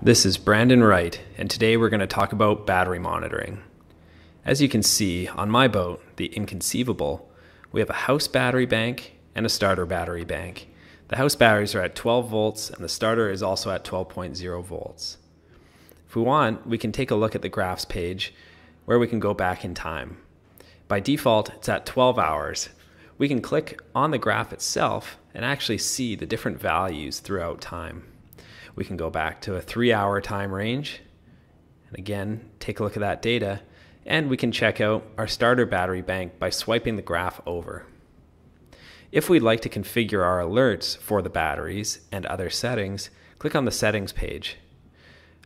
This is Brandon Wright, and today we're going to talk about battery monitoring. As you can see, on my boat, the Inconceivable, we have a house battery bank and a starter battery bank. The house batteries are at 12 volts and the starter is also at 12.0 volts. If we want, we can take a look at the graphs page where we can go back in time. By default, it's at 12 hours. We can click on the graph itself and actually see the different values throughout time. We can go back to a 3-hour time range and again take a look at that data, and we can check out our starter battery bank by swiping the graph over. If we'd like to configure our alerts for the batteries and other settings, click on the settings page.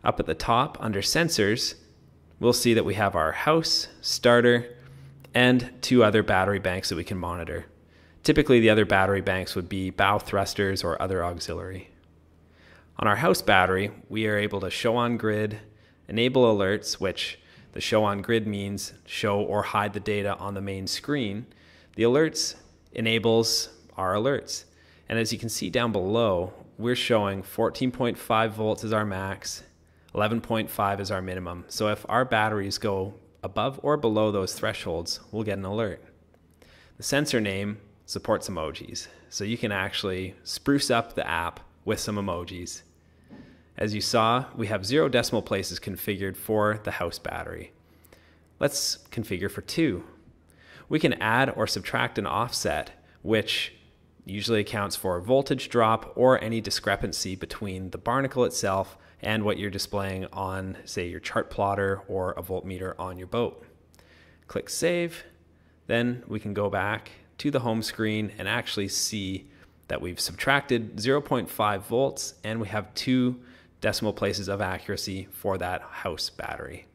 Up at the top under sensors, we'll see that we have our house, starter, and 2 other battery banks that we can monitor. Typically the other battery banks would be bow thrusters or other auxiliary. On our house battery, we are able to show on grid, enable alerts, which the show on grid means show or hide the data on the main screen. The alerts enables our alerts. And as you can see down below, we're showing 14.5 volts as our max, 11.5 is our minimum. So if our batteries go above or below those thresholds, we'll get an alert. The sensor name supports emojis, so you can actually spruce up the app with some emojis. As you saw, we have 0 decimal places configured for the house battery. Let's configure for 2. We can add or subtract an offset, which usually accounts for a voltage drop or any discrepancy between the Barnacle itself and what you're displaying on, say, your chart plotter or a voltmeter on your boat. Click Save. Then we can go back to the home screen and actually see that we've subtracted 0.5 volts and we have 2 decimal places of accuracy for that house battery.